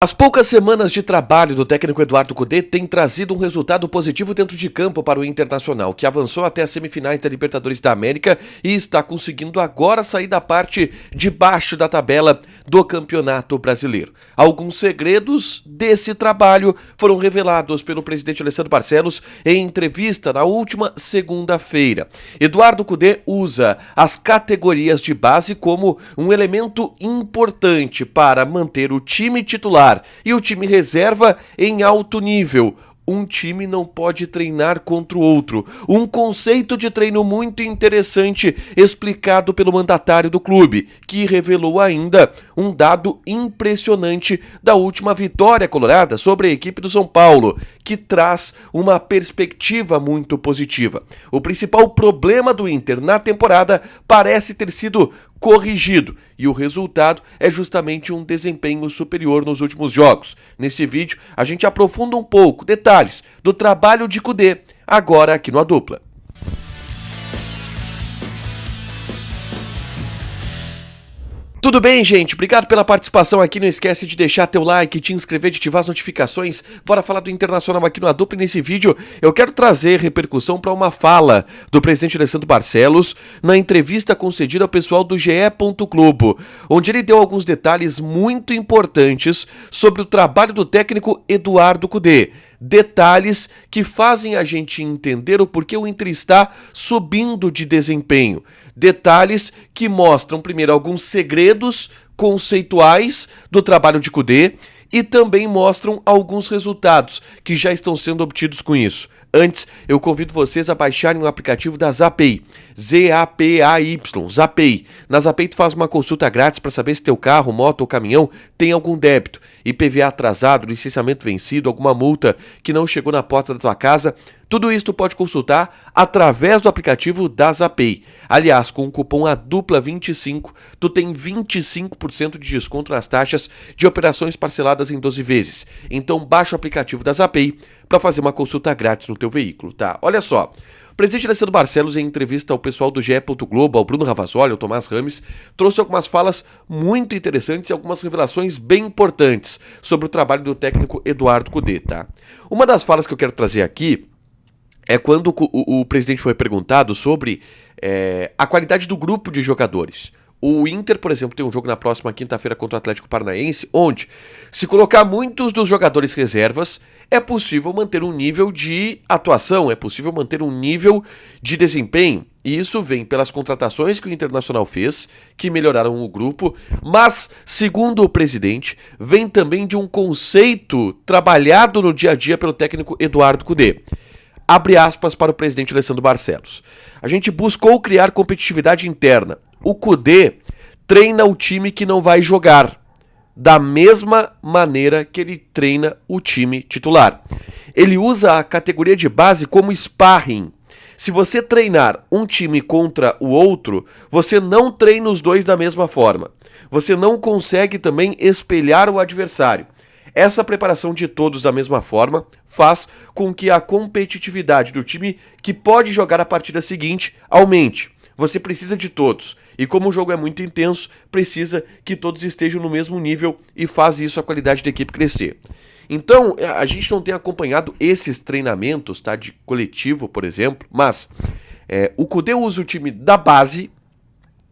As poucas semanas de trabalho do técnico Eduardo Cudê têm trazido um resultado positivo dentro de campo para o Internacional, que avançou até as semifinais da Libertadores da América e está conseguindo agora sair da parte de baixo da tabela do Campeonato Brasileiro. Alguns segredos desse trabalho foram revelados pelo presidente Alessandro Barcelos em entrevista na última segunda-feira. Eduardo Cudê usa as categorias de base como um elemento importante para manter o time titular e o time reserva em alto nível. Um time não pode treinar contra o outro. Um conceito de treino muito interessante explicado pelo mandatário do clube, que revelou ainda um dado impressionante da última vitória colorada sobre a equipe do São Paulo, que traz uma perspectiva muito positiva. O principal problema do Inter na temporada parece ter sido corrigido, e o resultado é justamente um desempenho superior nos últimos jogos. Nesse vídeo, a gente aprofunda um pouco detalhes do trabalho de Cudê, agora aqui no A Dupla. Tudo bem, gente? Obrigado pela participação aqui. Não esquece de deixar teu like, te inscrever, de ativar as notificações. Bora falar do Internacional aqui no A Dupla. E nesse vídeo eu quero trazer repercussão para uma fala do presidente Alessandro Barcelos na entrevista concedida ao pessoal do GE. Globo, onde ele deu alguns detalhes muito importantes sobre o trabalho do técnico Eduardo Cudê. Detalhes que fazem a gente entender o porquê o Inter está subindo de desempenho. Detalhes que mostram, primeiro, alguns segredos conceituais do trabalho de Cudê e também mostram alguns resultados que já estão sendo obtidos com isso. Antes, eu convido vocês a baixarem o aplicativo da Zapay, Z-A-P-A-Y, Zapay. Na Zapay tu faz uma consulta grátis para saber se teu carro, moto ou caminhão tem algum débito, IPVA atrasado, licenciamento vencido, alguma multa que não chegou na porta da tua casa. Tudo isso tu pode consultar através do aplicativo da Zapay. Aliás, com o cupom ADUPLA25, tu tem 25% de desconto nas taxas de operações parceladas em 12 vezes. Então baixa o aplicativo da Zapay para fazer uma consulta grátis no teu veículo, tá? Olha só, o presidente Alessandro Barcelos, em entrevista ao pessoal do GE. Globo, ao Bruno Ravazoli, ao Tomás Rames, trouxe algumas falas muito interessantes e algumas revelações bem importantes sobre o trabalho do técnico Eduardo Cudê, tá? Uma das falas que eu quero trazer aqui é quando o presidente foi perguntado sobre a qualidade do grupo de jogadores. O Inter, por exemplo, tem um jogo na próxima quinta-feira contra o Atlético Paranaense, onde, se colocar muitos dos jogadores reservas, é possível manter um nível de atuação, é possível manter um nível de desempenho. E isso vem pelas contratações que o Internacional fez, que melhoraram o grupo, mas, segundo o presidente, vem também de um conceito trabalhado no dia a dia pelo técnico Eduardo Cudê. Abre aspas para o presidente Alessandro Barcelos. A gente buscou criar competitividade interna. O Cudê treina o time que não vai jogar, da mesma maneira que ele treina o time titular. Ele usa a categoria de base como sparring. Se você treinar um time contra o outro, você não treina os dois da mesma forma. Você não consegue também espelhar o adversário. Essa preparação de todos da mesma forma faz com que a competitividade do time que pode jogar a partida seguinte aumente. Você precisa de todos. E como o jogo é muito intenso, precisa que todos estejam no mesmo nível e faz isso a qualidade da equipe crescer. Então, a gente não tem acompanhado esses treinamentos, tá, de coletivo, por exemplo, mas o Cudê usa o time da base,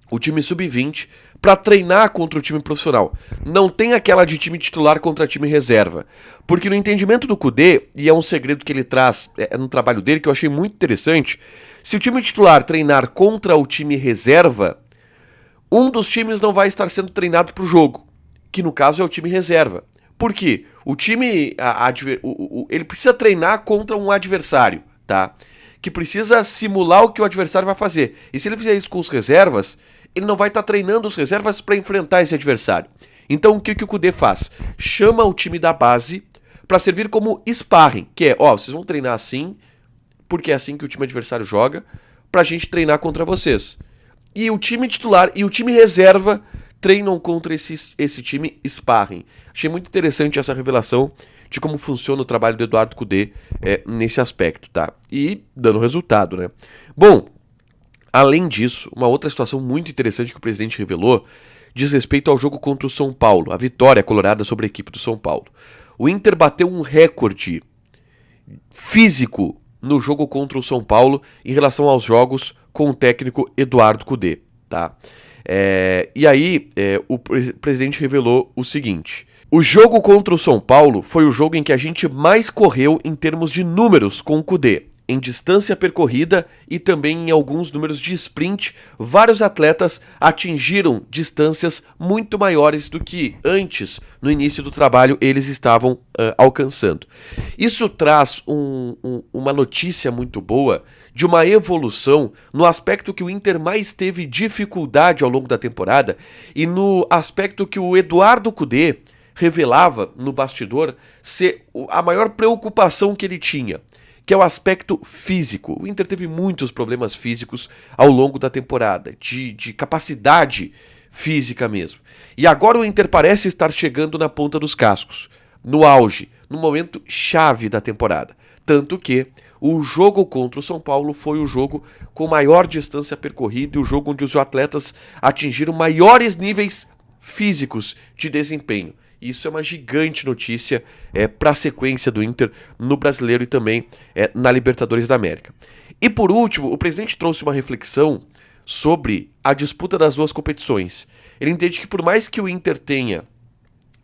o time sub-20, para treinar contra o time profissional. Não tem aquela de time titular contra time reserva. Porque no entendimento do Cudê, e é um segredo que ele traz no trabalho dele, que eu achei muito interessante, se o time titular treinar contra o time reserva, um dos times não vai estar sendo treinado para o jogo, que no caso é o time reserva. Por quê? O time, ele precisa treinar contra um adversário, tá? Que precisa simular o que o adversário vai fazer. E se ele fizer isso com os reservas, ele não vai estar treinando os reservas para enfrentar esse adversário. Então o que o Cudê faz? Chama o time da base para servir como sparring, que é, vocês vão treinar assim, porque é assim que o time adversário joga, pra gente treinar contra vocês. E o time titular e o time reserva treinam contra esse time sparring. Achei muito interessante essa revelação de como funciona o trabalho do Eduardo Cudê nesse aspecto, tá? E dando resultado, né? Bom, além disso, uma outra situação muito interessante que o presidente revelou diz respeito ao jogo contra o São Paulo, a vitória colorada sobre a equipe do São Paulo. O Inter bateu um recorde físico no jogo contra o São Paulo em relação aos jogos com o técnico Eduardo Cudê, tá? E aí, o presidente revelou o seguinte: o jogo contra o São Paulo foi o jogo em que a gente mais correu em termos de números com o Cudê. Em distância percorrida e também em alguns números de sprint, vários atletas atingiram distâncias muito maiores do que antes, no início do trabalho, eles estavam alcançando. Isso traz uma notícia muito boa de uma evolução no aspecto que o Inter mais teve dificuldade ao longo da temporada e no aspecto que o Eduardo Cudê revelava no bastidor ser a maior preocupação que ele tinha, que é o aspecto físico. O Inter teve muitos problemas físicos ao longo da temporada, de capacidade física mesmo. E agora o Inter parece estar chegando na ponta dos cascos, no auge, no momento chave da temporada. Tanto que o jogo contra o São Paulo foi o jogo com maior distância percorrida e o jogo onde os atletas atingiram maiores níveis físicos de desempenho. Isso é uma gigante notícia para a sequência do Inter no Brasileiro e também na Libertadores da América. E por último, o presidente trouxe uma reflexão sobre a disputa das duas competições. Ele entende que por mais que o Inter tenha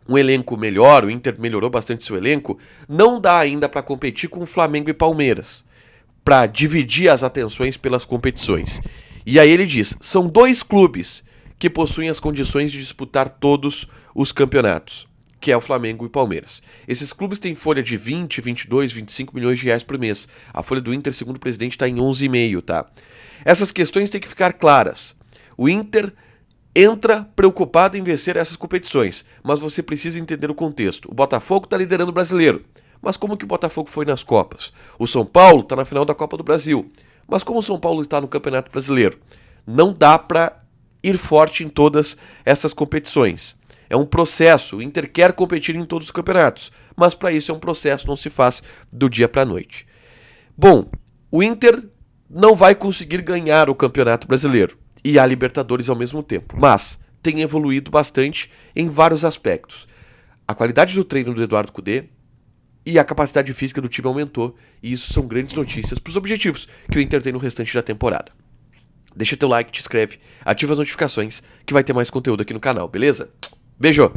um elenco melhor, o Inter melhorou bastante seu elenco, não dá ainda para competir com o Flamengo e Palmeiras, para dividir as atenções pelas competições. E aí ele diz, são dois clubes que possuem as condições de disputar todos os campeonatos, que é o Flamengo e o Palmeiras. Esses clubes têm folha de 20, 22, 25 milhões de reais por mês. A folha do Inter, segundo o presidente, está em 11,5, tá? Essas questões têm que ficar claras. O Inter entra preocupado em vencer essas competições, mas você precisa entender o contexto. O Botafogo está liderando o Brasileiro, mas como que o Botafogo foi nas Copas? O São Paulo está na final da Copa do Brasil, mas como o São Paulo está no Campeonato Brasileiro? Não dá para ir forte em todas essas competições. É um processo, o Inter quer competir em todos os campeonatos, mas para isso é um processo, não se faz do dia para a noite. Bom, o Inter não vai conseguir ganhar o Campeonato Brasileiro e a Libertadores ao mesmo tempo, mas tem evoluído bastante em vários aspectos. A qualidade do treino do Eduardo Cudê e a capacidade física do time aumentou, e isso são grandes notícias para os objetivos que o Inter tem no restante da temporada. Deixa teu like, te inscreve, ativa as notificações que vai ter mais conteúdo aqui no canal, beleza? Beijo!